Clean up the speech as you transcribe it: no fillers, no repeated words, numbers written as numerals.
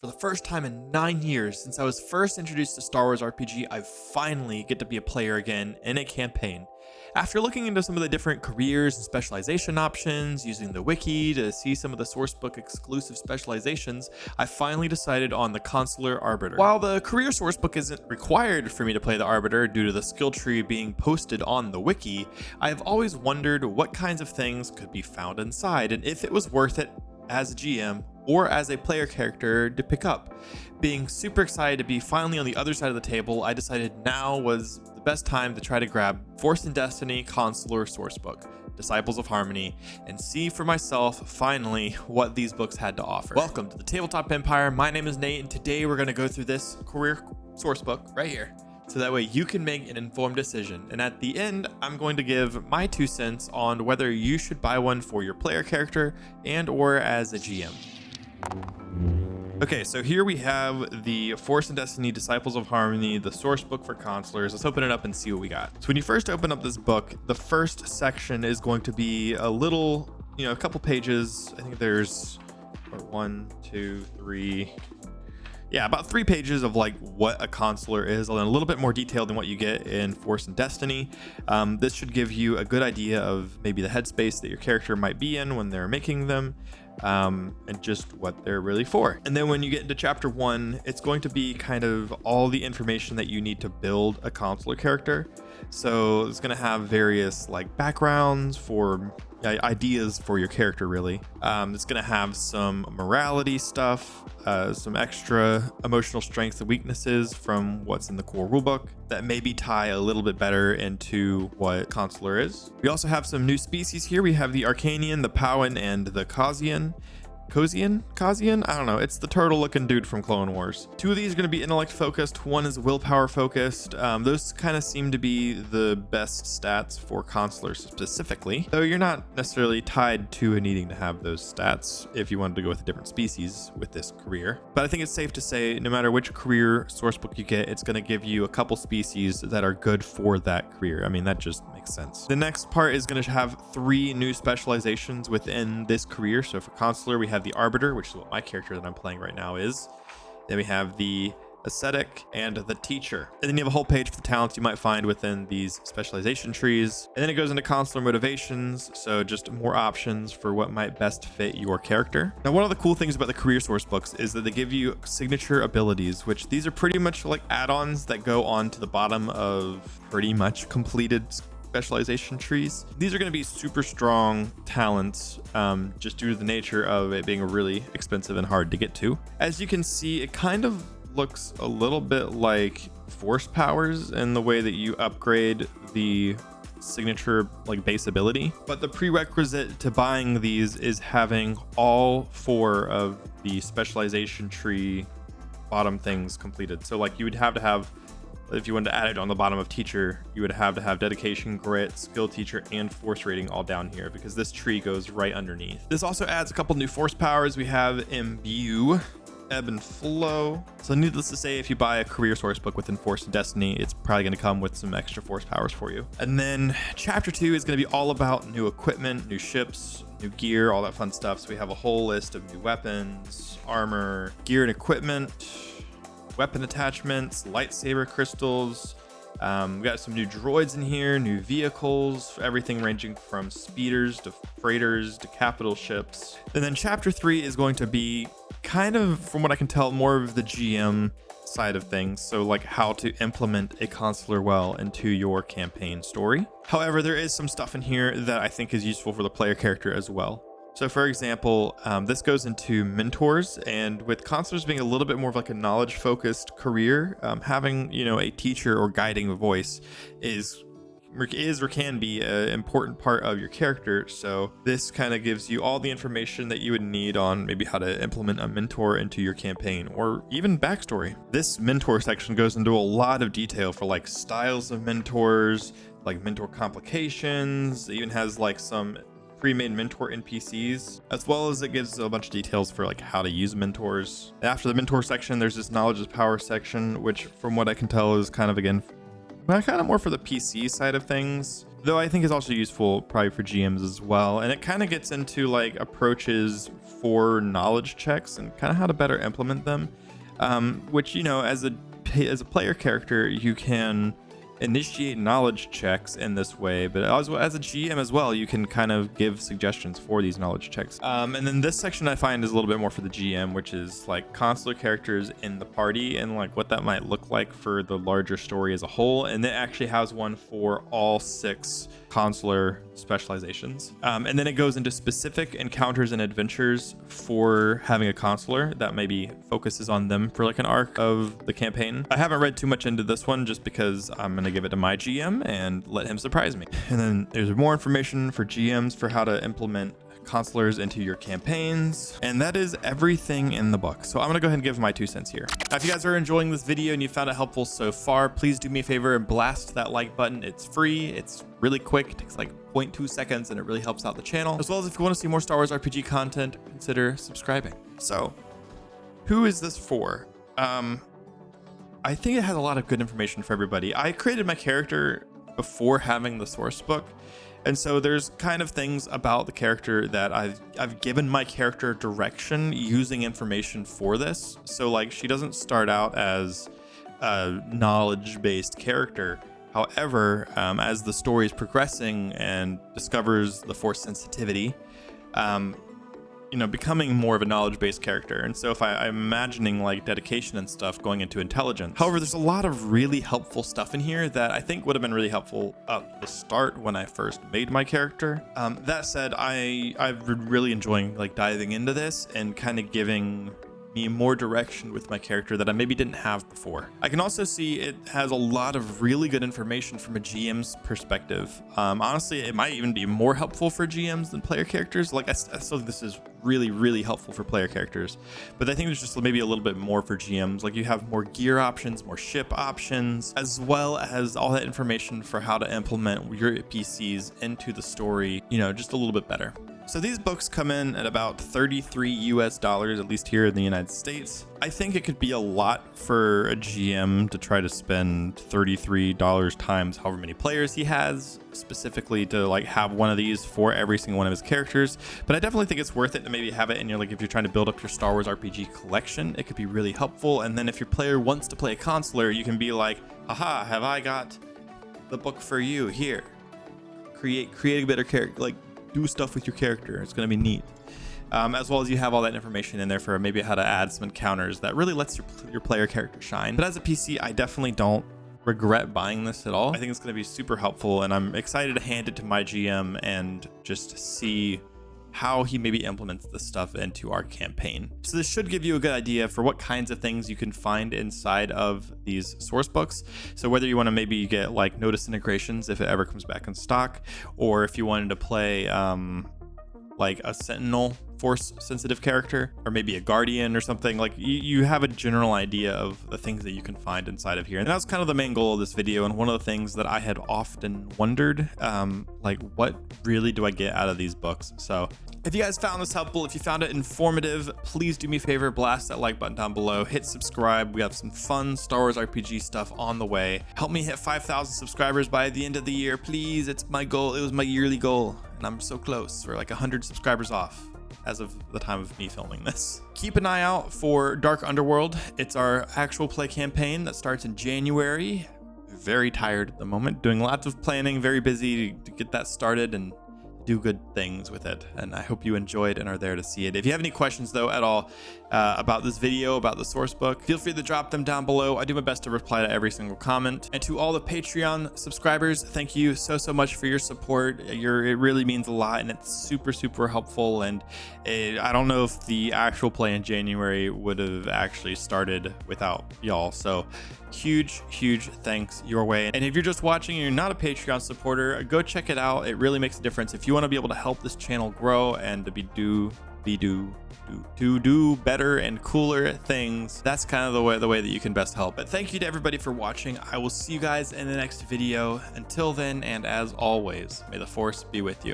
For the first time in 9 years since I was first introduced to Star Wars RPG, I finally get to be a player again in a campaign. After looking into some of the different careers and specialization options, using the wiki to see some of the sourcebook exclusive specializations, I finally decided on the Consular Arbiter. While the career sourcebook isn't required for me to play the Arbiter due to the skill tree being posted on the wiki, I have always wondered what kinds of things could be found inside and if it was worth it as a GM or as a player character to pick up. Being super excited to be finally on the other side of the table, I decided now was the best time to try to grab Force and Destiny Consular Sourcebook, Disciples of Harmony, and see for myself finally what these books had to offer. Welcome to the Tabletop Empire. My name is Nate, and today we're going to go through this career sourcebook right here, so that way you can make an informed decision. And at the end, I'm going to give my 2 cents on whether you should buy one for your player character and or as a GM. Okay, so here we have the Force and Destiny Disciples of Harmony, the source book for consulars. Let's open it up and see what we got. So when you first open up this book, the first section is going to be a little, a couple pages. I think there's 1, 2, 3. Yeah, about 3 pages of like what a consular is, and a little bit more detail than what you get in Force and Destiny. This should give you a good idea of maybe the headspace that your character might be in when they're making them, and just what they're really for. And then when you get into chapter 1, it's going to be kind of all the information that you need to build a consular character. So it's going to have various like backgrounds for ideas for your character, really. It's going to have some morality stuff, some extra emotional strengths and weaknesses from what's in the core rulebook that maybe tie a little bit better into what consular is. We also have some new species here. We have the Arcanian, the Powan, and the Kazian. Kazian? I don't know. It's the turtle looking dude from Clone Wars. 2 of these are going to be intellect focused. 1 is willpower focused. Those kind of seem to be the best stats for consulars specifically, though you're not necessarily tied to needing to have those stats if you wanted to go with a different species with this career. But I think it's safe to say no matter which career sourcebook you get, it's going to give you a couple species that are good for that career. I mean, that just makes sense. The next part is going to have 3 new specializations within this career. So for consular, we have the Arbiter, which is what my character that I'm playing right now is. Then we have the Ascetic and the Teacher. And then you have a whole page for the talents you might find within these specialization trees. And then it goes into consular motivations, so just more options for what might best fit your character. Now, one of the cool things about the career source books is that they give you signature abilities, which these are pretty much like add-ons that go on to the bottom of pretty much completed specialization trees. These are going to be super strong talents, just due to the nature of it being really expensive and hard to get to. As you can see, it kind of looks a little bit like force powers in the way that you upgrade the signature like base ability, but the prerequisite to buying these is having all 4 of the specialization tree bottom things completed. So like you would have to have, if you wanted to add it on the bottom of Teacher, you would have to have Dedication, Grit, Skill Teacher, and Force Rating all down here because this tree goes right underneath. This also adds a couple new Force powers. We have Imbue, Ebb and Flow. So needless to say, if you buy a career source book within Force and Destiny, it's probably going to come with some extra Force powers for you. And then chapter 2 is going to be all about new equipment, new ships, new gear, all that fun stuff. So we have a whole list of new weapons, armor, gear and equipment, weapon attachments, lightsaber crystals. We got some new droids in here, new vehicles, everything ranging from speeders to freighters to capital ships. And then chapter 3 is going to be kind of, from what I can tell, more of the GM side of things. So like how to implement a consular well into your campaign story. However, there is some stuff in here that I think is useful for the player character as well. So for example, this goes into mentors, and with consulars being a little bit more of like a knowledge focused career, having, a teacher or guiding voice is or can be an important part of your character. So this kind of gives you all the information that you would need on maybe how to implement a mentor into your campaign or even backstory. This mentor section goes into a lot of detail for like styles of mentors, like mentor complications. It even has like some pre-made mentor NPCs, as well as it gives a bunch of details for like how to use mentors. After the mentor section, there's this knowledge is power section, which from what I can tell is kind of, again, kind of more for the PC side of things, though I think is also useful probably for GMs as well. And it kind of gets into like approaches for knowledge checks and kind of how to better implement them, which, you know, as a player character, you can initiate knowledge checks in this way, but as a GM as well, you can kind of give suggestions for these knowledge checks. And then this section I find is a little bit more for the GM, which is like consular characters in the party and like what that might look like for the larger story as a whole. And it actually has one for all 6 consular specializations. And then it goes into specific encounters and adventures for having a consular that maybe focuses on them for like an arc of the campaign. I haven't read too much into this one just because I'm going to give it to my GM and let him surprise me. And then there's more information for GMs for how to implement consulars into your campaigns, and that is everything in the book. So I'm gonna go ahead and give my 2 cents here. Now, if you guys are enjoying this video and you found it helpful so far, please do me a favor and blast that like button. It's free, it's really quick, it takes like 0.2 seconds, and it really helps out the channel. As well as if you want to see more Star Wars RPG content, consider subscribing. So who is this for? I think it has a lot of good information for everybody. I created my character before having the source book, and so there's kind of things about the character that I've given my character direction using information for this. So like, she doesn't start out as a knowledge-based character. However, as the story is progressing and discovers the Force sensitivity, you know, becoming more of a knowledge-based character. And so if I'm imagining like dedication and stuff going into intelligence. However, there's a lot of really helpful stuff in here that I think would have been really helpful at the start when I first made my character. That said, I've been really enjoying like diving into this and kind of giving me more direction with my character that I maybe didn't have before. I can also see it has a lot of really good information from a GM's perspective. Honestly, it might even be more helpful for GMs than player characters. Like I still think this is really, really helpful for player characters, but I think there's just maybe a little bit more for GMs. Like you have more gear options, more ship options, as well as all that information for how to implement your PCs into the story, you know, just a little bit better. So these books come in at about $33 US, at least here in the United States. I think it could be a lot for a GM to try to spend $33 times however many players he has, specifically to like have one of these for every single one of his characters. But I definitely think it's worth it to maybe have it in your, like if you're trying to build up your Star Wars RPG collection, it could be really helpful. And then if your player wants to play a consular, you can be like, haha, have I got the book for you here? Create a better character, like do stuff with your character. It's going to be neat. As well as you have all that information in there for maybe how to add some encounters that really lets your player character shine. But as a PC, I definitely don't regret buying this at all. I think it's going to be super helpful, and I'm excited to hand it to my GM and just see how he maybe implements this stuff into our campaign. So this should give you a good idea for what kinds of things you can find inside of these source books. So whether you want to maybe get like notice integrations if it ever comes back in stock, or if you wanted to play like a Sentinel Force sensitive character, or maybe a Guardian or something, like you have a general idea of the things that you can find inside of here. And that's kind of the main goal of this video, and one of the things that I had often wondered, like what really do I get out of these books? So if you guys found this helpful, if you found it informative, please do me a favor, blast that like button down below, hit subscribe. We have some fun Star Wars RPG stuff on the way. Help me hit 5,000 subscribers by the end of the year, please. It's my goal. It was my yearly goal, and I'm so close. We're like 100 subscribers off as of the time of me filming this. Keep an eye out for Dark Underworld. It's our actual play campaign that starts in January. Very tired at the moment, doing lots of planning, very busy to get that started and do good things with it. And I hope you enjoyed and are there to see it. If you have any questions though at all about this video, about the source book, feel free to drop them down below. I do my best to reply to every single comment. And to all the Patreon subscribers, thank you so much for your support. It really means a lot, and it's super helpful. And I don't know if the actual play in January would have actually started without y'all. So huge thanks your way. And if you're just watching and you're not a Patreon supporter, go check it out. It really makes a difference. If you want to be able to help this channel grow and to do better and cooler things, that's kind of the way that you can best help. But thank you to everybody for watching. I will see you guys in the next video. Until then, and as always, may the Force be with you.